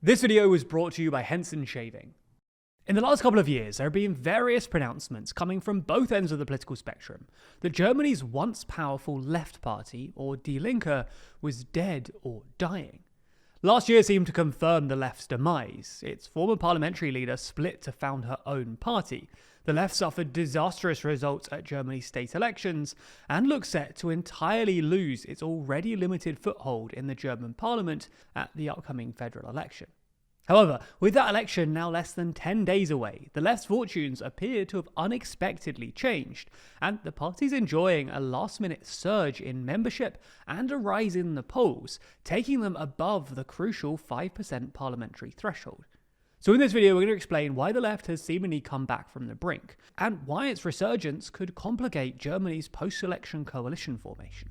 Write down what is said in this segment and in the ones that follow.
This video was brought to you by Henson Shaving. In the last couple of years, there have been various pronouncements coming from both ends of the political spectrum that Germany's once powerful left party, or Die Linke, was dead or dying. Last year seemed to confirm the left's demise. Its former parliamentary leader split to found her own party. The left suffered disastrous results at Germany's state elections and looks set to entirely lose its already limited foothold in the German parliament at the upcoming federal election. However, with that election now less than 10 days away, the left's fortunes appear to have unexpectedly changed, and the party's enjoying a last-minute surge in membership and a rise in the polls, taking them above the crucial 5% parliamentary threshold. So in this video, we're going to explain why the left has seemingly come back from the brink, and why its resurgence could complicate Germany's post-election coalition formation.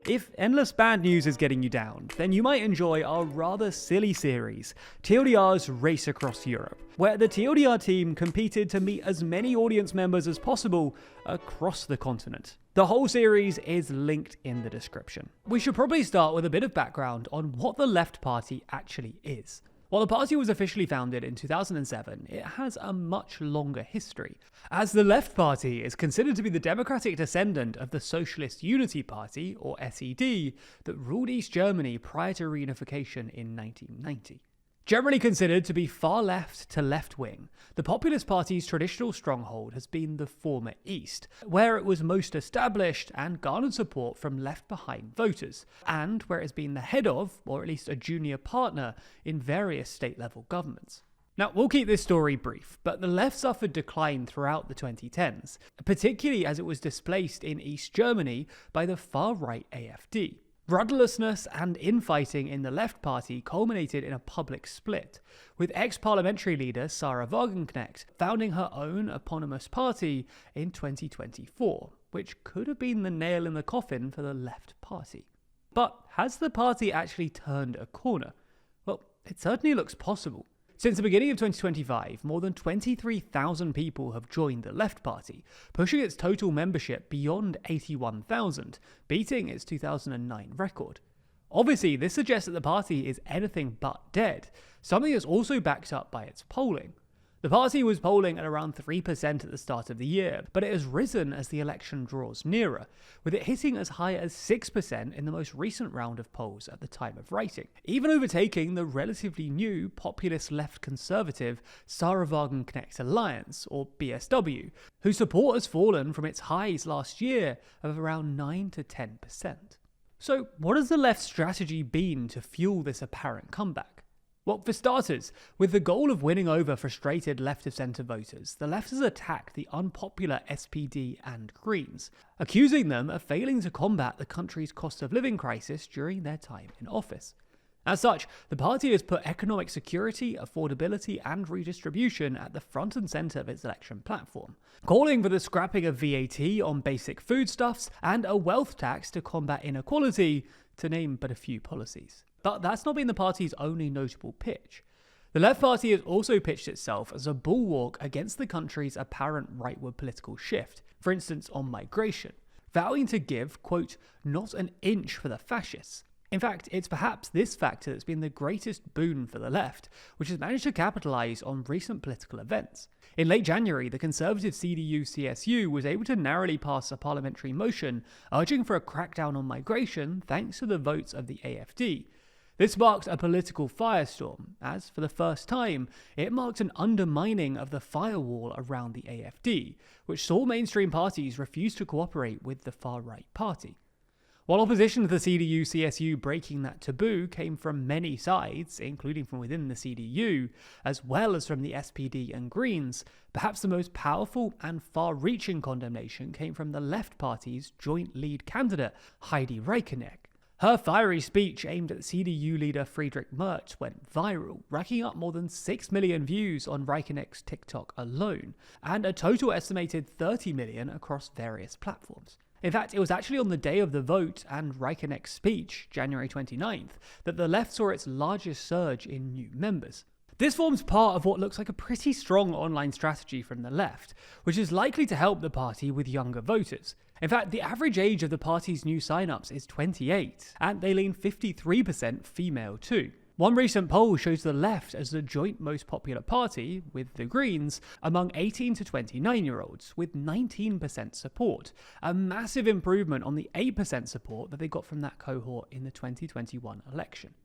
If endless bad news is getting you down, then you might enjoy our rather silly series, TLDR's Race Across Europe, where the TLDR team competed to meet as many audience members as possible across the continent. The whole series is linked in the description. We should probably start with a bit of background on what the Left Party actually is. While the party was officially founded in 2007, it has a much longer history, as the Left Party is considered to be the democratic descendant of the Socialist Unity Party, or SED, that ruled East Germany prior to reunification in 1990. Generally considered to be far left to left wing, the Populist Party's traditional stronghold has been the former East, where it was most established and garnered support from left-behind voters, and where it has been the head of, or at least a junior partner, in various state-level governments. Now, we'll keep this story brief, but the left suffered decline throughout the 2010s, particularly as it was displaced in East Germany by the far-right AfD. Rudderlessness and infighting in the Left Party culminated in a public split, with ex-parliamentary leader Sarah Wagenknecht founding her own eponymous party in 2024, which could have been the nail in the coffin for the Left Party. But has the party actually turned a corner? Well, it certainly looks possible. Since the beginning of 2025, more than 23,000 people have joined the Left Party, pushing its total membership beyond 81,000, beating its 2009 record. Obviously, this suggests that the party is anything but dead, something that's also backed up by its polling. The party was polling at around 3% at the start of the year, but it has risen as the election draws nearer, with it hitting as high as 6% in the most recent round of polls at the time of writing, even overtaking the relatively new populist left conservative Sarah Wagenknecht Alliance, or BSW, whose support has fallen from its highs last year of around 9 to 10%. So what has the left's strategy been to fuel this apparent comeback? Well, for starters, with the goal of winning over frustrated left-of-centre voters, the left has attacked the unpopular SPD and Greens, accusing them of failing to combat the country's cost of living crisis during their time in office. As such, the party has put economic security, affordability and redistribution at the front and centre of its election platform, calling for the scrapping of VAT on basic foodstuffs and a wealth tax to combat inequality, to name but a few policies. But that's not been the party's only notable pitch. The Left Party has also pitched itself as a bulwark against the country's apparent rightward political shift, for instance on migration, vowing to give, quote, not an inch for the fascists. In fact, it's perhaps this factor that's been the greatest boon for the left, which has managed to capitalise on recent political events. In late January, the conservative CDU-CSU was able to narrowly pass a parliamentary motion urging for a crackdown on migration thanks to the votes of the AfD. This sparked a political firestorm, as, for the first time, it marked an undermining of the firewall around the AfD, which saw mainstream parties refuse to cooperate with the far-right party. While opposition to the CDU-CSU breaking that taboo came from many sides, including from within the CDU, as well as from the SPD and Greens, perhaps the most powerful and far-reaching condemnation came from the Left Party's joint lead candidate, Heidi Reicheneck. Her fiery speech aimed at CDU leader Friedrich Merz went viral, racking up more than 6 million views on Reicheneck's TikTok alone, and a total estimated 30 million across various platforms. In fact, it was actually on the day of the vote and Reicheneck's speech, January 29th, that the left saw its largest surge in new members. This forms part of what looks like a pretty strong online strategy from the left, which is likely to help the party with younger voters. In fact, the average age of the party's new sign-ups is 28, and they lean 53% female too. One recent poll shows the left as the joint most popular party, with the Greens, among 18 to 29-year-olds, with 19% support, a massive improvement on the 8% support that they got from that cohort in the 2021 election.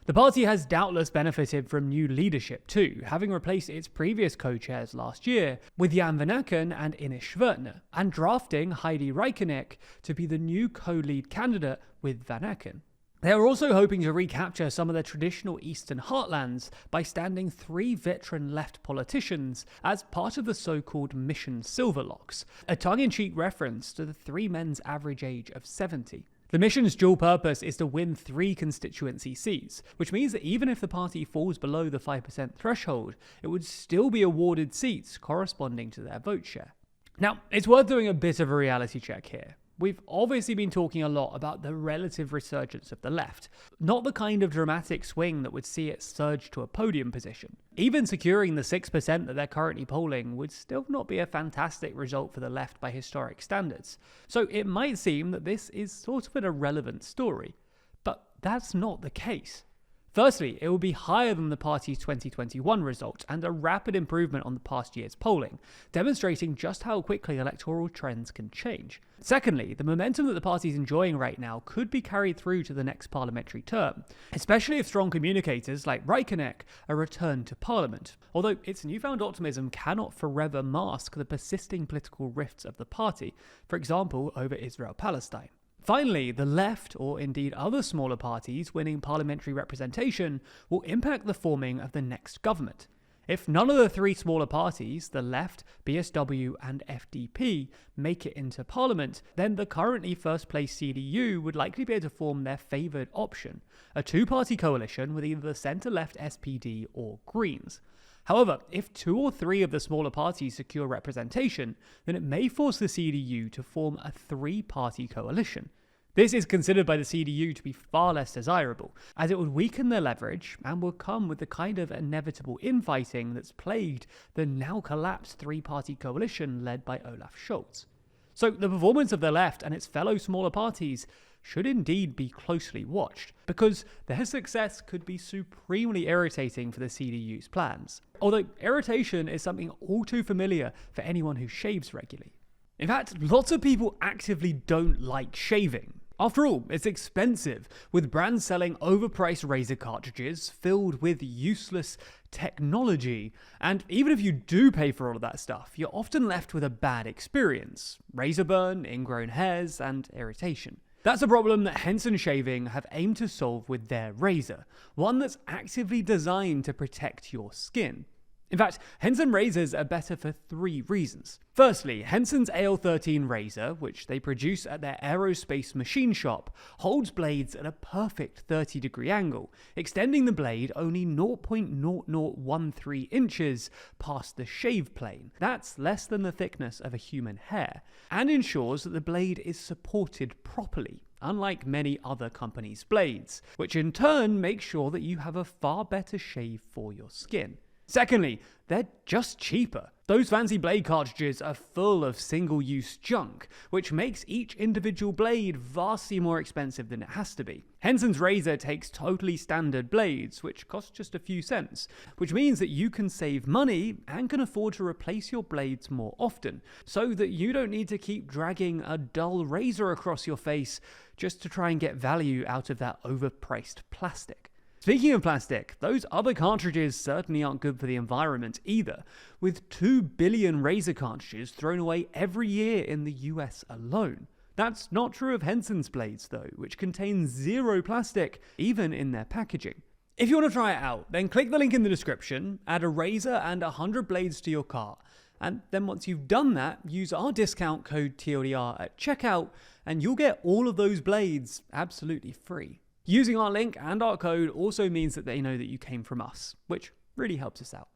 The party has doubtless benefited from new leadership too, having replaced its previous co-chairs last year with Jan van Aken and Ines Schwertner, and drafting Heidi Rijkenek to be the new co-lead candidate with van Aken. They are also hoping to recapture some of their traditional Eastern heartlands by standing 3 veteran left politicians as part of the so-called Mission Silverlocks, a tongue-in-cheek reference to the 3 men's average age of 70. The mission's dual purpose is to win 3 constituency seats, which means that even if the party falls below the 5% threshold, it would still be awarded seats corresponding to their vote share. Now, it's worth doing a bit of a reality check here. We've obviously been talking a lot about the relative resurgence of the left, not the kind of dramatic swing that would see it surge to a podium position. Even securing the 6% that they're currently polling would still not be a fantastic result for the left by historic standards. So it might seem that this is sort of an irrelevant story, but that's not the case. Firstly, it will be higher than the party's 2021 result and a rapid improvement on the past year's polling, demonstrating just how quickly electoral trends can change. Secondly, the momentum that the party is enjoying right now could be carried through to the next parliamentary term, especially if strong communicators like Rijkenek are returned to parliament, although its newfound optimism cannot forever mask the persisting political rifts of the party, for example over Israel-Palestine. Finally, the left, or indeed other smaller parties winning parliamentary representation, will impact the forming of the next government. If none of the 3 smaller parties, the left, BSW and FDP, make it into parliament, then the currently first place CDU would likely be able to form their favoured option, a 2-party coalition with either the centre-left SPD or Greens. However, if 2 or 3 of the smaller parties secure representation, then it may force the CDU to form a 3-party coalition. This is considered by the CDU to be far less desirable, as it would weaken their leverage and would come with the kind of inevitable infighting that's plagued the now collapsed 3-party coalition led by Olaf Scholz. So the performance of the left and its fellow smaller parties should indeed be closely watched, because their success could be supremely irritating for the CDU's plans. Although irritation is something all too familiar for anyone who shaves regularly. In fact, lots of people actively don't like shaving. After all, it's expensive, with brands selling overpriced razor cartridges filled with useless technology, and even if you do pay for all of that stuff, you're often left with a bad experience: razor burn, ingrown hairs, and irritation. That's a problem that Henson Shaving have aimed to solve with their razor, one that's actively designed to protect your skin. In fact, Henson razors are better for 3 reasons. Firstly, Henson's AL13 razor, which they produce at their aerospace machine shop, holds blades at a perfect 30-degree angle, extending the blade only 0.0013 inches past the shave plane. That's less than the thickness of a human hair, and ensures that the blade is supported properly, unlike many other companies' blades, which in turn makes sure that you have a far better shave for your skin. Secondly, they're just cheaper. Those fancy blade cartridges are full of single-use junk, which makes each individual blade vastly more expensive than it has to be. Henson's razor takes totally standard blades, which cost just a few cents, which means that you can save money and can afford to replace your blades more often, so that you don't need to keep dragging a dull razor across your face just to try and get value out of that overpriced plastic. Speaking of plastic, those other cartridges certainly aren't good for the environment either, with 2 billion razor cartridges thrown away every year in the US alone. That's not true of Henson's blades though, which contain 0 plastic, even in their packaging. If you want to try it out, then click the link in the description, add a razor and 100 blades to your cart, and then once you've done that, use our discount code TLDR at checkout, and you'll get all of those blades absolutely free. Using our link and our code also means that they know that you came from us, which really helps us out.